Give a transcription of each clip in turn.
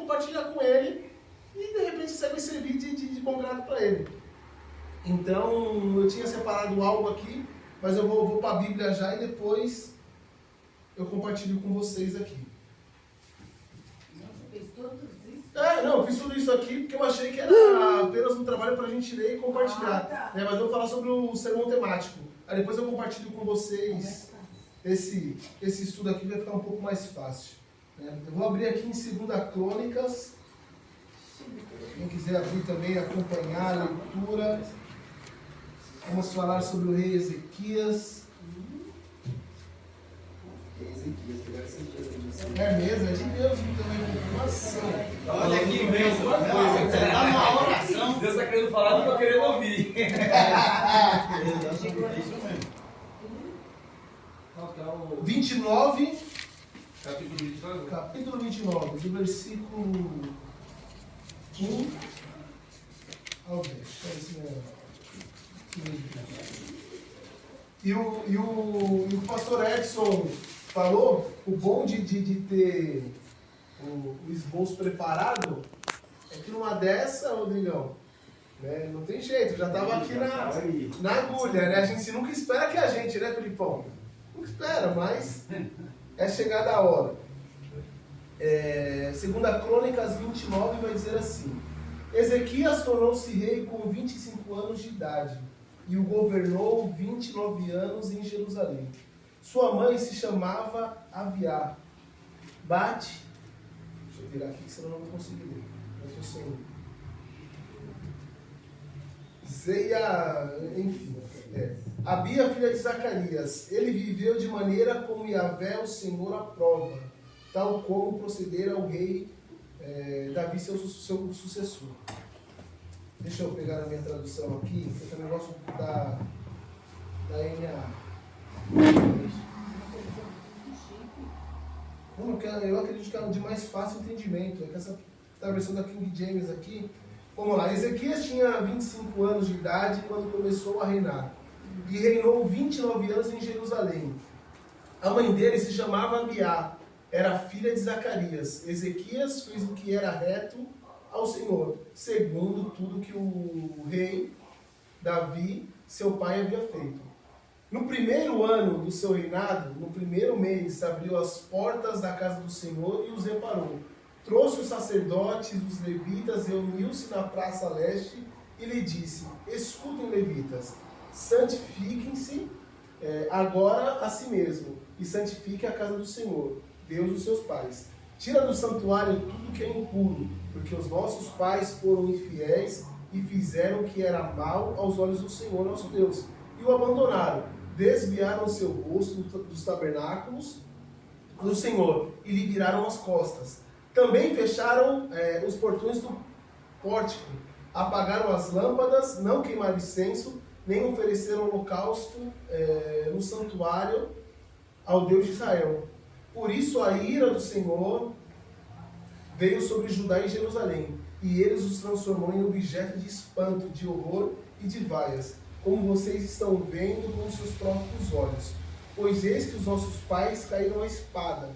compartilhar com ele e de repente isso vai servir de bom grado para ele. Então eu tinha separado algo aqui, mas eu vou para a Bíblia já e depois eu compartilho com vocês aqui. Nossa, fez tudo isso? Não, eu fiz tudo isso aqui porque eu achei que era apenas um trabalho para a gente ler e compartilhar. Tá. Mas eu vou falar sobre o sermão temático. Aí depois eu compartilho com vocês esse estudo aqui, vai ficar um pouco mais fácil. Eu vou abrir aqui em 2 Crônicas. Quem quiser abrir também, acompanhar a leitura. Vamos falar sobre o rei Ezequias. É mesmo, é de Deus então, é confirmação. Olha aqui mesmo, você está numa oração. Deus está querendo falar, não estou querendo ouvir. Isso mesmo. 29, Capítulo 29. capítulo 29, do versículo 1 ao 10. E o pastor Edson falou, o bom de ter o esboço preparado é que numa dessa, Rodrigão, né, não tem jeito, já estava aqui na agulha, né? A gente nunca espera que a gente, né, Felipão? Nunca espera, mas é chegada a hora. 2 Crônicas 29 vai dizer assim: Ezequias tornou-se rei com 25 anos de idade e o governou 29 anos em Jerusalém. Sua mãe se chamava Aviá. Deixa eu virar aqui, senão eu não vou conseguir ler. Eu estou sem. Zeia, enfim. Abia, filha de Zacarias. Ele viveu de maneira como Yahvé, o Senhor, aprova, tal como procedera o rei Davi, seu sucessor. Deixa eu pegar a minha tradução aqui, que eu também gosto da NA. Eu acredito que é de mais fácil entendimento. É que essa versão da King James aqui. Vamos lá. Ezequias tinha 25 anos de idade quando começou a reinar. E reinou 29 anos em Jerusalém. A mãe dele se chamava Abiá, era filha de Zacarias. Ezequias fez o que era reto ao Senhor, segundo tudo que o rei Davi, seu pai, havia feito. No primeiro ano do seu reinado, no primeiro mês, abriu as portas da casa do Senhor e os reparou. Trouxe os sacerdotes, os levitas, reuniu-se na praça leste e lhe disse: escutem, levitas, santifiquem-se agora a si mesmo e santifiquem a casa do Senhor, Deus dos seus pais. Tira do santuário tudo que é impuro, porque os nossos pais foram infiéis e fizeram o que era mal aos olhos do Senhor, nosso Deus, e o abandonaram. Desviaram o seu rosto dos tabernáculos do Senhor e lhe viraram as costas. Também fecharam os portões do pórtico, apagaram as lâmpadas, não queimaram incenso, nem ofereceram holocausto no santuário ao Deus de Israel. Por isso a ira do Senhor veio sobre Judá e Jerusalém, e eles os transformou em objeto de espanto, de horror e de vaias, como vocês estão vendo com seus próprios olhos. Pois eis que os nossos pais caíram à espada,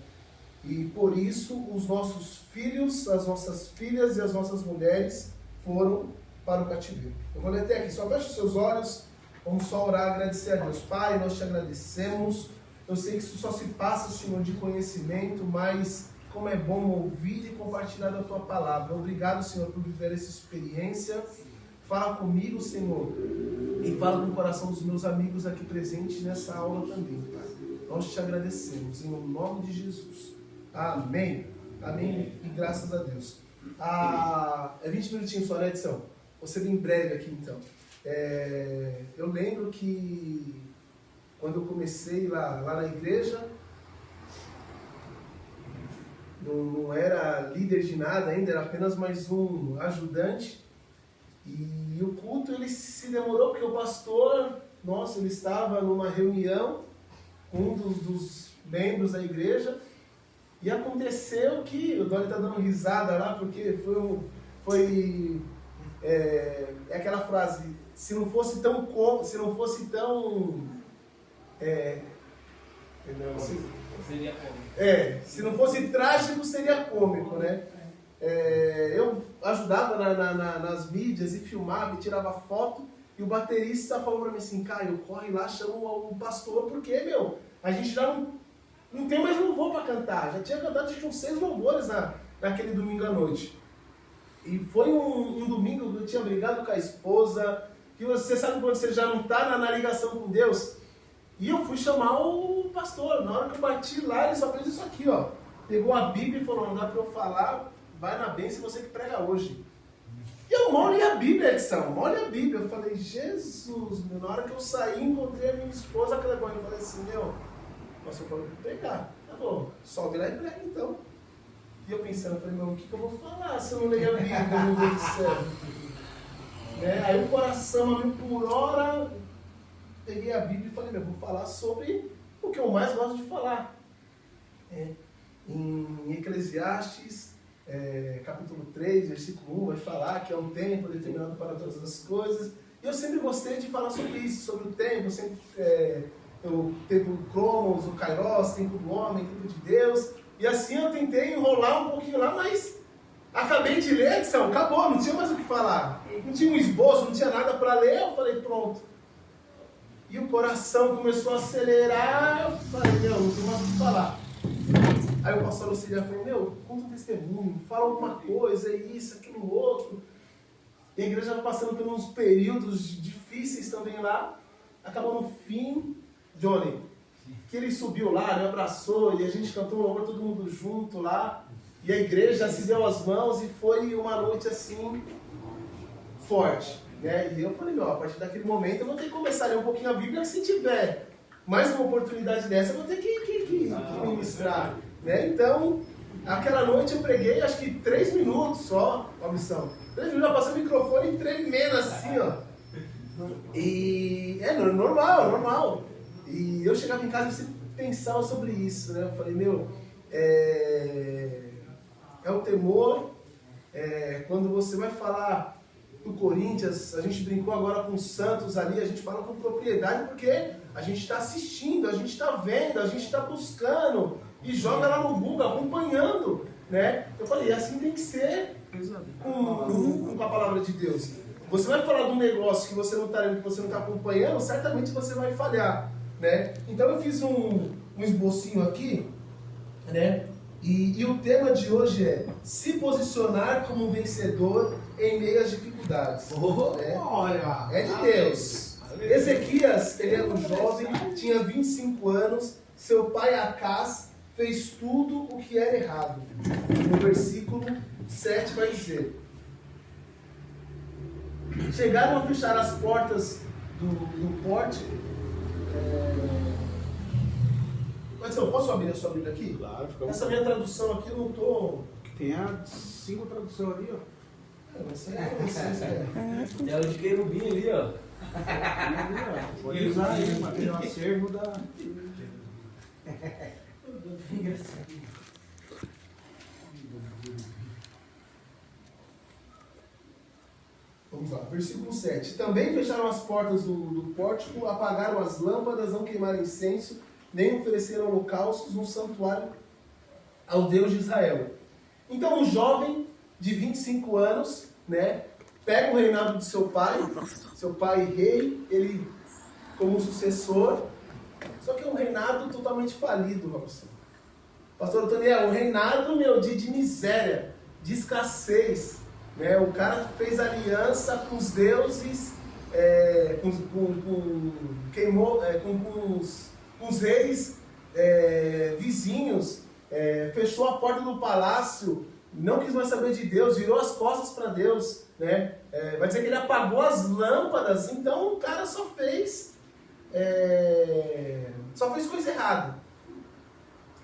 e por isso os nossos filhos, as nossas filhas e as nossas mulheres foram para o cativeiro. Eu vou ler até aqui, só feche os seus olhos, vamos só orar e agradecer a Deus. Pai, nós te agradecemos. Eu sei que isso só se passa, Senhor, de conhecimento, mas como é bom ouvir e compartilhar a Tua palavra. Obrigado, Senhor, por viver essa experiência. Fala comigo, Senhor, e fala com o coração dos meus amigos aqui presentes nessa aula também, Pai. Nós te agradecemos, em nome de Jesus. Amém. Amém e graças a Deus. É 20 minutinhos só, né, Edson? Vou ser bem breve aqui, então. Eu lembro que quando eu comecei lá na igreja, não era líder de nada ainda, era apenas mais um ajudante. E o culto ele se demorou porque o pastor, ele estava numa reunião com um dos membros da igreja e aconteceu que, o Doni está dando risada lá porque foi aquela frase, se não fosse tão Seria cômico. se não fosse trágico, seria cômico, né? eu ajudava nas mídias e filmava e tirava foto. E o baterista falou pra mim assim, Caio, corre lá, chama o pastor, porque, a gente já não tem mais louvor pra cantar. Já tinha cantado, a gente tinha uns 6 louvores naquele domingo à noite. E foi um domingo que eu tinha brigado com a esposa, que você sabe quando você já não tá na ligação com Deus? E eu fui chamar o pastor. Na hora que eu bati lá, ele só fez isso aqui, ó. Pegou a Bíblia e falou, não dá pra eu falar, vai na bênção, você que prega hoje. E eu mal li a Bíblia, Edson, mal li a Bíblia. Eu falei, Jesus, na hora que eu saí, encontrei a minha esposa, aquela coisa. Eu falei assim, o pastor falou que pregar. Ela falou, sobe lá e prega então. E eu pensando, eu falei, o que eu vou falar se eu não ler a Bíblia, meu Deus do céu? Aí o coração, a mil por hora, peguei a Bíblia e falei, vou falar sobre o que eu mais gosto de falar. Em Eclesiastes, capítulo 3, versículo 1, vai falar que é um tempo determinado para todas as coisas. E eu sempre gostei de falar sobre isso, sobre o tempo, sempre o tempo do Cronos, o Kairos, tempo do homem, tempo de Deus. E assim eu tentei enrolar um pouquinho lá, mas acabei de ler, Edson, acabou, não tinha mais o que falar. Não tinha um esboço, não tinha nada para ler, eu falei, pronto. E o coração começou a acelerar, eu falei, não tem mais o que falar. Aí o pastor auxiliar falou, conta um testemunho, fala alguma coisa, isso, aquilo, outro. E a igreja estava passando por uns períodos difíceis também lá. Acabou no fim, Johnny, que ele subiu lá, me abraçou, e a gente cantou um louvor todo mundo junto lá. E a igreja se deu as mãos e foi uma noite assim, forte. E eu falei, a partir daquele momento eu vou ter que começar a ler um pouquinho a Bíblia, se tiver mais uma oportunidade dessa, eu vou ter que ministrar. Então, aquela noite eu preguei, acho que 3 minutos só, a missão. 3 minutos, eu passei o microfone tremendo assim, ó. E normal. E eu chegava em casa e sempre pensava sobre isso, né? Eu falei, é o temor, quando você vai falar do Corinthians, a gente brincou agora com o Santos ali, a gente fala com propriedade porque a gente está assistindo, a gente está vendo, a gente está buscando e joga lá no Google, acompanhando, né? Eu falei, assim tem que ser com a palavra de Deus. Você vai falar de um negócio que você não está lendo, que você não está acompanhando, certamente você vai falhar, né? Então eu fiz um esbocinho aqui, né? E o tema de hoje é se posicionar como um vencedor em meio às dificuldades. Olha! É de Deus. Ezequias, ele era um jovem, tinha 25 anos, seu pai Acás fez tudo o que era errado. No versículo 7 vai dizer: chegaram a fechar as portas do pórtico. Edson, posso abrir a sua Bíblia aqui? Claro, fica Essa minha tradução aqui eu não estou. Tem a 5 tradução ali, ó. Você É o de querubim ali, ó. Pode usar aí, mas tem um acervo da. Vamos lá, versículo 7. Também fecharam as portas do pórtico, apagaram as lâmpadas, não queimaram incenso, nem ofereceram holocaustos no santuário ao Deus de Israel. Então o jovem de 25 anos, né, pega o reinado de seu pai rei, ele como sucessor, só que é um reinado totalmente falido, Robson. Pastor Antoniel, um reinado, de miséria, de escassez, né? O cara fez aliança com os deuses, com os reis vizinhos, fechou a porta do palácio, não quis mais saber de Deus, virou as costas para Deus, né? Vai dizer que ele apagou as lâmpadas, então o cara só fez coisa errada.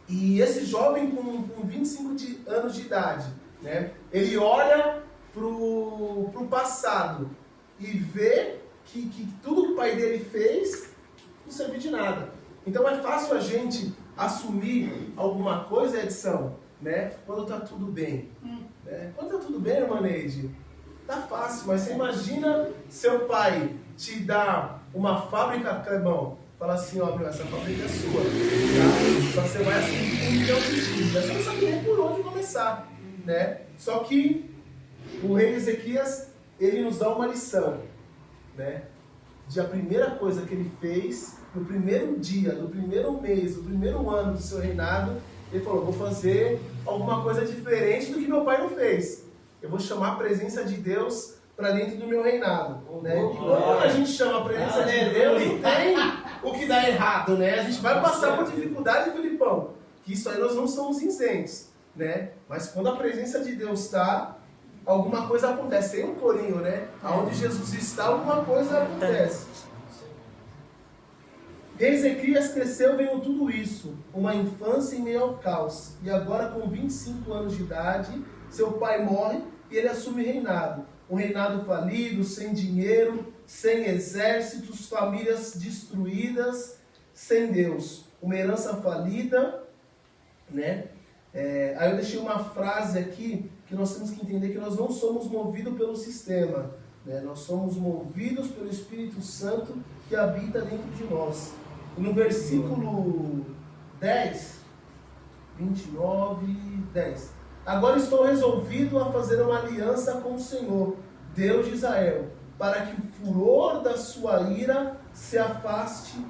E esse jovem com 25 anos de idade, né? Ele olha pro passado e vê que tudo que o pai dele fez não serviu de nada. Então é fácil a gente assumir alguma coisa, Edson, né? Quando está tudo bem. Né? Quando está tudo bem, irmã Neide, tá fácil, mas você imagina seu pai te dar uma fábrica, Clebão, fala assim, ó, essa fábrica é sua, tá? Então você vai assumir 1 milhão de títulos. Você não sabe nem por onde começar, né? Só que o rei Ezequias, ele nos dá uma lição, né? De a primeira coisa que ele fez, no primeiro dia, no primeiro mês, no primeiro ano do seu reinado, ele falou, vou fazer alguma coisa diferente do que meu pai não fez. Eu vou chamar a presença de Deus para dentro do meu reinado, né? E quando a gente chama a presença de Deus, não tem o que dá errado, né? A gente vai passar por dificuldade, Filipão, que isso aí nós não somos isentos, né? Mas quando a presença de Deus está, alguma coisa acontece. Tem um corinho, né? Aonde Jesus está, alguma coisa acontece. Ezequias cresceu vendo tudo isso, uma infância em meio ao caos. E agora, com 25 anos de idade, seu pai morre e ele assume reinado. Um reinado falido, sem dinheiro, sem exércitos, famílias destruídas, sem Deus. Uma herança falida, né? Aí eu deixei uma frase aqui que nós temos que entender que nós não somos movidos pelo sistema, né? Nós somos movidos pelo Espírito Santo que habita dentro de nós. E no versículo 10, 29, 10. Agora estou resolvido a fazer uma aliança com o Senhor, Deus de Israel, para que o furor da sua ira se afaste